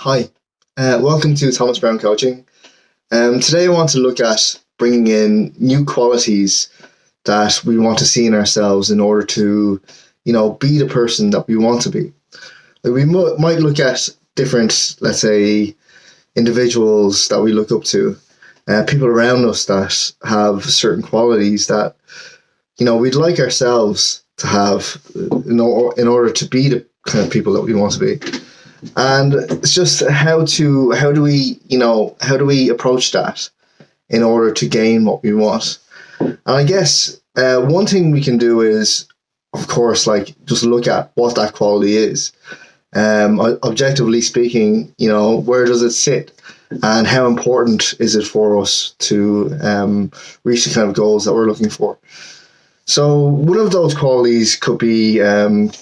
Hi, welcome to Thomas Brown Coaching. Today I want to look at bringing in new qualities that we want to see in ourselves in order to, be the person that we want to be. Like we might look at different, let's say, individuals that we look up to, people around us that have certain qualities that, we'd like ourselves to have in order to be the kind of people that we want to be. And it's just how do we approach that in order to gain what we want? And I guess one thing we can do is, of course, just look at what that quality is. Objectively speaking, where does it sit, and how important is it for us to reach the kind of goals that we're looking for? So one of those qualities could be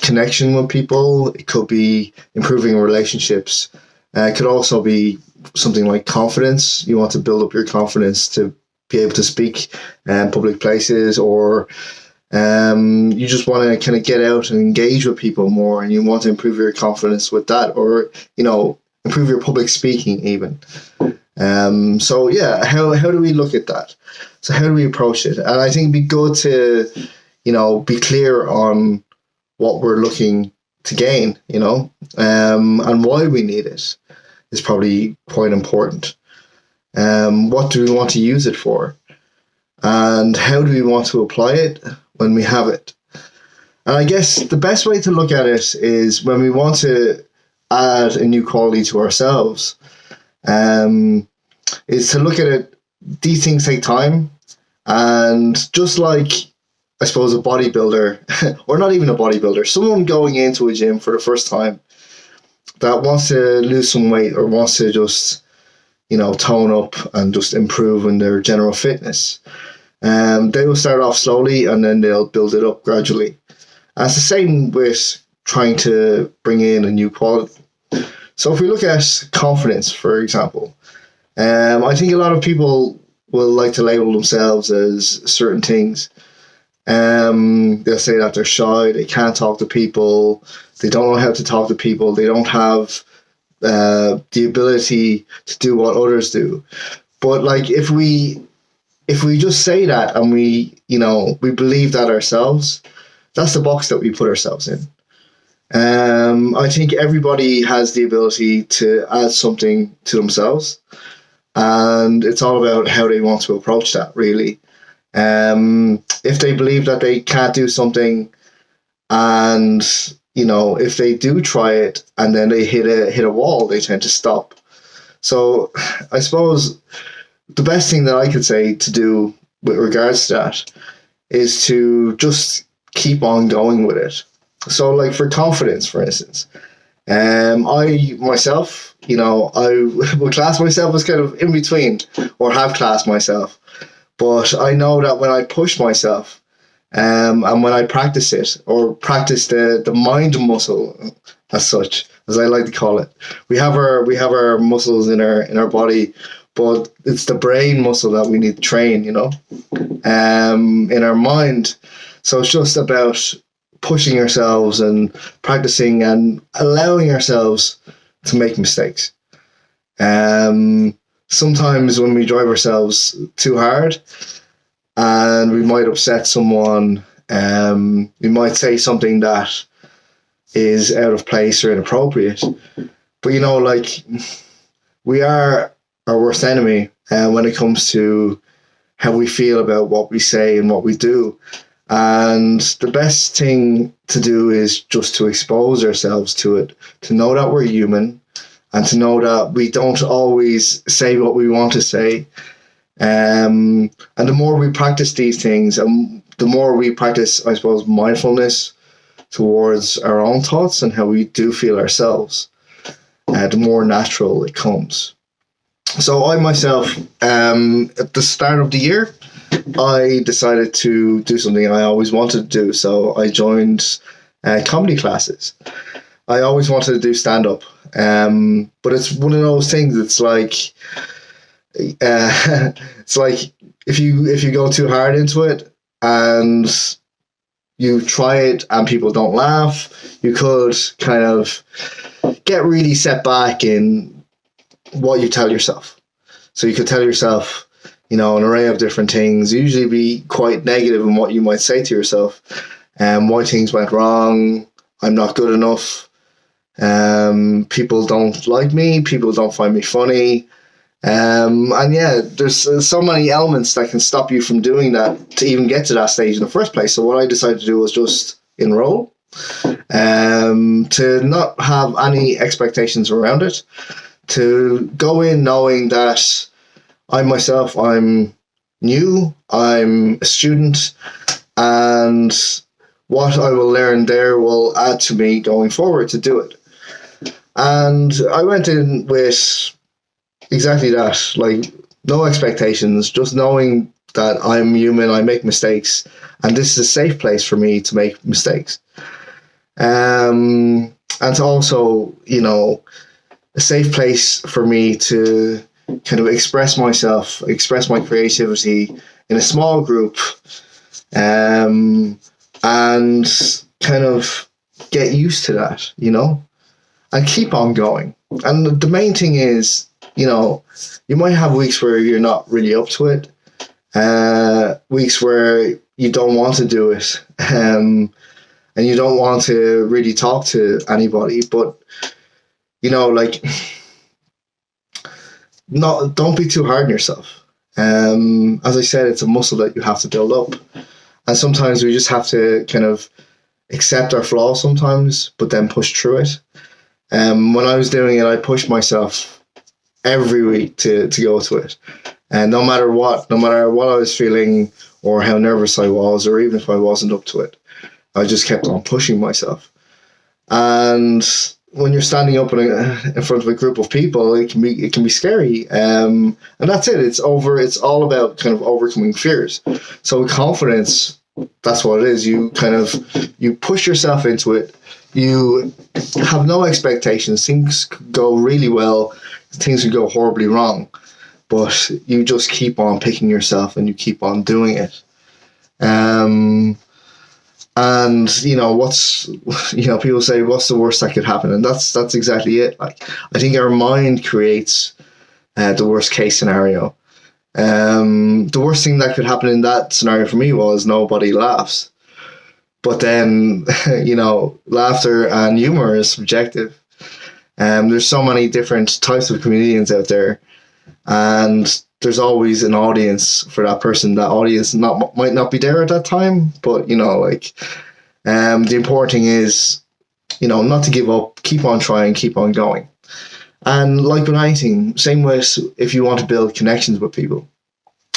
connection with people. It could be improving relationships. It could also be something like confidence. You want to build up your confidence to be able to speak in public places, or you just want to kind of get out and engage with people more, and you want to improve your confidence with that, or improve your public speaking even. How do we look at that? So how do we approach it? And I think it'd be good to, be clear on what we're looking to gain, and why we need it is probably quite important. What do we want to use it for? And how do we want to apply it when we have it? And I guess the best way to look at it is when we want to add a new quality to ourselves, is to look at it. These things take time, and just like, I suppose, a bodybuilder, or not even a bodybuilder, someone going into a gym for the first time that wants to lose some weight or wants to just, tone up and just improve in their general fitness, they will start off slowly and then they'll build it up gradually. And it's the same with trying to bring in a new quality. So if we look at confidence, for example, I think a lot of people will like to label themselves as certain things. They'll say that they're shy, they can't talk to people, they don't know how to talk to people, they don't have the ability to do what others do. But if we just say that and we believe that ourselves, that's the box that we put ourselves in. I think everybody has the ability to add something to themselves, and it's all about how they want to approach that, really. If they believe that they can't do something, and if they do try it and then they hit a wall, they tend to stop. So I suppose the best thing that I could say to do with regards to that is to just keep on going with it. So for confidence, for instance, I myself, I would class myself as kind of in between, or have classed myself. But I know that when I push myself, and when I practice it, or practice the mind muscle, as such, as I like to call it, we have our muscles in our body, but it's the brain muscle that we need to train, in our mind. So it's just about pushing ourselves and practicing and allowing ourselves to make mistakes. Sometimes when we drive ourselves too hard and we might upset someone, we might say something that is out of place or inappropriate. But we are our worst enemy when it comes to how we feel about what we say and what we do. And the best thing to do is just to expose ourselves to it, to know that we're human, and to know that we don't always say what we want to say. And the more we practice these things, and the more we practice, I suppose, mindfulness towards our own thoughts and how we do feel ourselves, the more natural it comes. So I myself, at the start of the year, I decided to do something I always wanted to do. So I joined comedy classes. I always wanted to do stand-up, but it's one of those things. It's it's like if you go too hard into it and you try it and people don't laugh, you could kind of get really set back in what you tell yourself. So you could tell yourself, an array of different things, usually be quite negative in what you might say to yourself. Why things went wrong, I'm not good enough, people don't like me, people don't find me funny. And yeah, there's so many elements that can stop you from doing that to even get to that stage in the first place. So what I decided to do was just enroll, to not have any expectations around it, to go in knowing that I'm new, I'm a student, and what I will learn there will add to me going forward to do it. And I went in with exactly that, like no expectations, just knowing that I'm human, I make mistakes, and this is a safe place for me to make mistakes. And to also, a safe place for me to kind of express myself, express my creativity in a small group, and kind of get used to that, and keep on going. And the main thing is, you might have weeks where you're not really up to it, weeks where you don't want to do it, and you don't want to really talk to anybody, but don't be too hard on yourself. As I said, it's a muscle that you have to build up, and sometimes we just have to kind of accept our flaws sometimes, but then push through it. When I was doing it, I pushed myself every week to go to it, and no matter what I was feeling or how nervous I was, or even if I wasn't up to it, I just kept on pushing myself. And when you're standing up in front of a group of people, it can be scary, and that's it. It's all about kind of overcoming fears. So with confidence, that's what it is. You push yourself into it. You have no expectations. Things could go really well, things could go horribly wrong, but you just keep on picking yourself and you keep on doing it. And people say, what's the worst that could happen? And that's exactly it. Like, I think our mind creates the worst case scenario. The worst thing that could happen in that scenario for me was nobody laughs. But then, laughter and humor is subjective. There's so many different types of comedians out there, and there's always an audience for that person. That audience might not be there at that time, but the important thing is, not to give up, keep on trying, keep on going. And like with anything, same with if you want to build connections with people.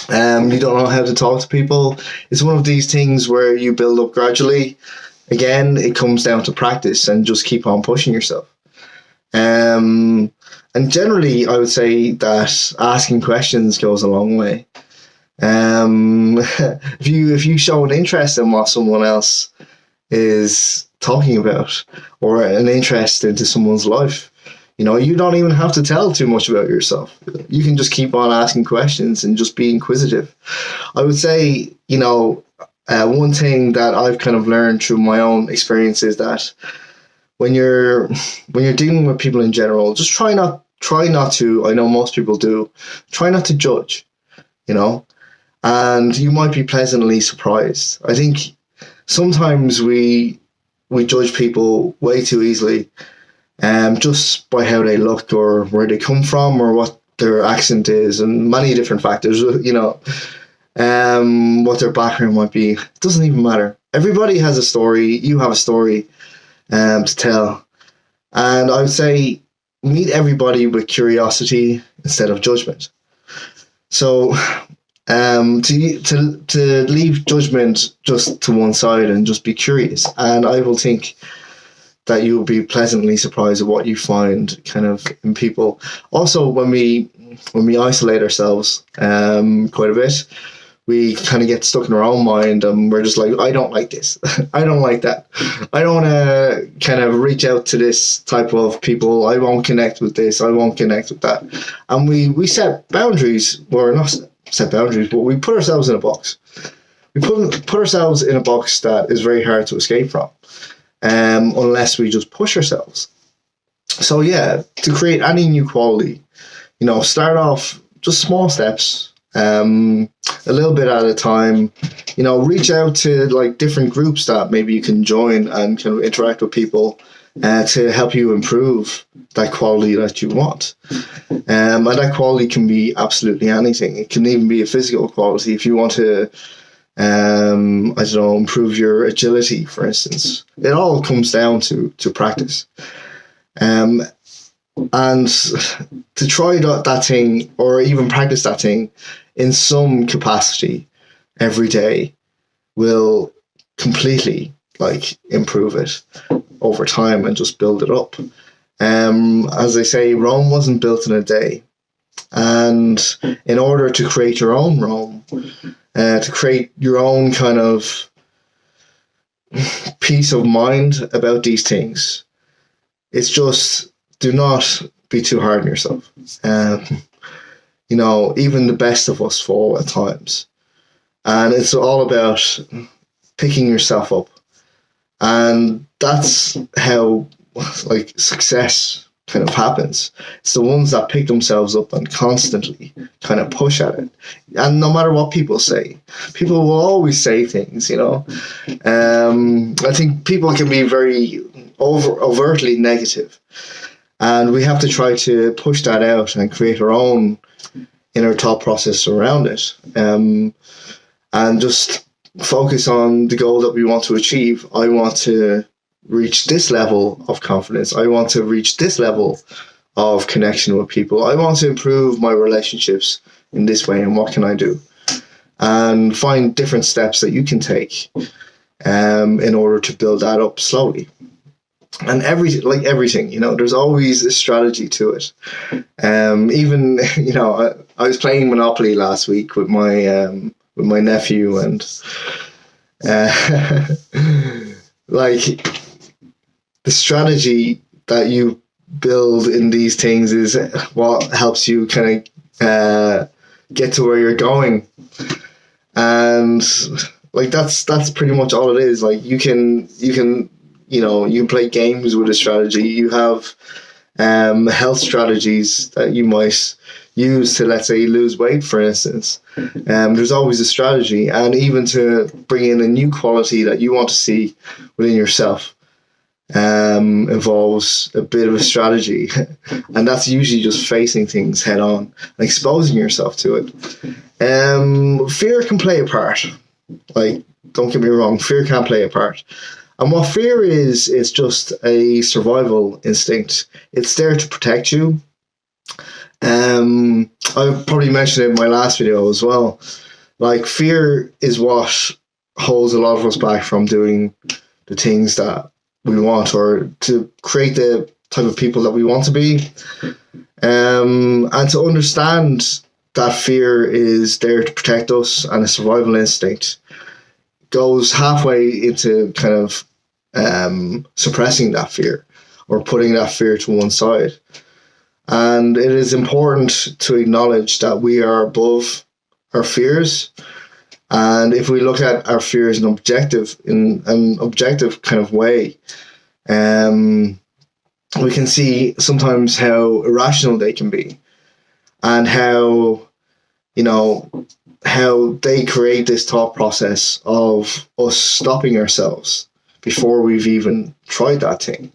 You don't know how to talk to people. It's one of these things where you build up gradually. Again, it comes down to practice and just keep on pushing yourself. And generally, I would say that asking questions goes a long way. If you show an interest in what someone else is talking about, or an interest into someone's life, you don't even have to tell too much about yourself. You can just keep on asking questions and just be inquisitive. I would say, one thing that I've kind of learned through my own experience is that when you're dealing with people in general, just try not to, I know most people do, try not to judge, and you might be pleasantly surprised. I think sometimes we judge people way too easily, just by how they look or where they come from or what their accent is, and many different factors, what their background might be. It doesn't even matter. Everybody has a story. You have a story to tell. And I would say meet everybody with curiosity instead of judgment. So to leave judgment just to one side and just be curious. And I will think that you will be pleasantly surprised at what you find kind of in people. Also, when we isolate ourselves quite a bit, we kind of get stuck in our own mind, and we're just like, I don't like this. I don't like that. I don't want to kind of reach out to this type of people. I won't connect with this. I won't connect with that. And we set boundaries, or not set boundaries, but we put ourselves in a box. We put ourselves in a box that is very hard to escape from, unless we just push ourselves. So yeah, to create any new quality, start off just small steps, a little bit at a time. Reach out to like different groups that maybe you can join and kind of interact with people to help you improve that quality that you want. And that quality can be absolutely anything. It can even be a physical quality if you want to, improve your agility, for instance. It all comes down to practice. And to try that thing or even practice that thing in some capacity every day will completely like improve it over time and just build it up. As they say, Rome wasn't built in a day. And in order to create your own Rome, to create your own kind of peace of mind about these things, it's just do not be too hard on yourself. Even the best of us fall at times. And it's all about picking yourself up. And that's how like success kind of happens. It's the ones that pick themselves up and constantly kind of push at it. And no matter what people say, people will always say things, I think people can be very overtly negative. And we have to try to push that out and create our own inner thought process around it. And just focus on the goal that we want to achieve. I want to reach this level of confidence. I want to reach this level of connection with people. I want to improve my relationships in this way, and what can I do? And find different steps that you can take in order to build that up slowly. And everything, there's always a strategy to it. Even, I was playing Monopoly last week with my nephew, and like the strategy that you build in these things is what helps you kind of get to where you're going. And like that's pretty much all it is. Like you can you play games with a strategy. You have health strategies that you might use to, let's say, lose weight, for instance. There's always a strategy, and even to bring in a new quality that you want to see within yourself involves a bit of a strategy. And that's usually just facing things head on and exposing yourself to it. Fear can play a part. Like, don't get me wrong, fear can play a part. And what fear is just a survival instinct. It's there to protect you. I probably mentioned it in my last video as well. Like, fear is what holds a lot of us back from doing the things that we want, or to create the type of people that we want to be. And to understand that fear is there to protect us and a survival instinct goes halfway into kind of suppressing that fear or putting that fear to one side. And it is important to acknowledge that we are above our fears. And if we look at our fears in an objective kind of way, we can see sometimes how irrational they can be, and how they create this thought process of us stopping ourselves before we've even tried that thing.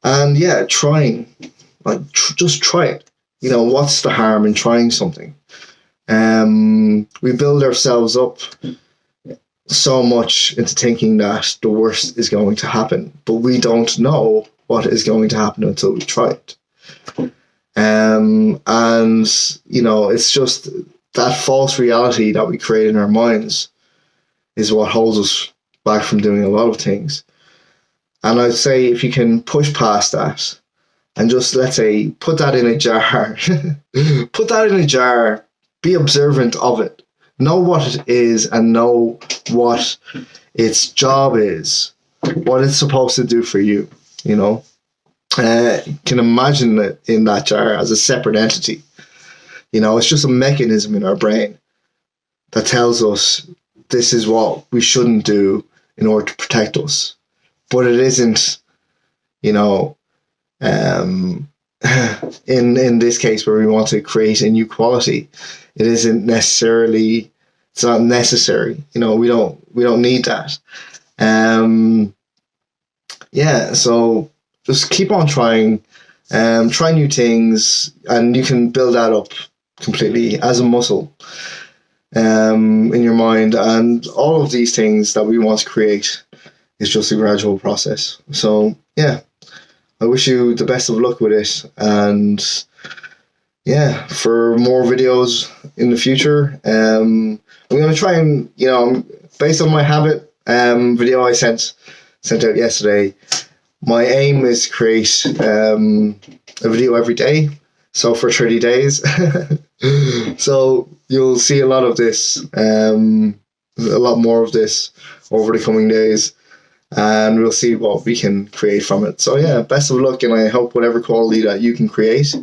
And yeah, trying, just try it. What's the harm in trying something? We build ourselves up so much into thinking that the worst is going to happen, but we don't know what is going to happen until we try it. And it's just that false reality that we create in our minds is what holds us back from doing a lot of things. And I'd say if you can push past that and just, let's say, put that in a jar, be observant of it, know what it is, and know what its job is, what it's supposed to do for you, can imagine it in that jar as a separate entity. It's just a mechanism in our brain that tells us this is what we shouldn't do in order to protect us. But it isn't, Um, in this case, where we want to create a new quality, it's not necessary. We don't need that. Yeah, so just keep on trying, try new things, and you can build that up completely as a muscle in your mind. And all of these things that we want to create is just a gradual process. So yeah, I wish you the best of luck with it, and yeah, for more videos in the future, I'm going to try and, based on my habit video I sent out yesterday, my aim is to create a video every day, so for 30 days. So you'll see a lot of this, a lot more of this over the coming days, and we'll see what we can create from it. So yeah, best of luck, and I hope whatever quality that you can create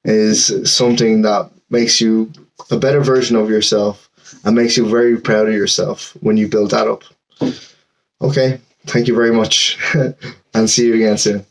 is something that makes you a better version of yourself and makes you very proud of yourself when you build that up. Okay, thank you very much, and see you again soon.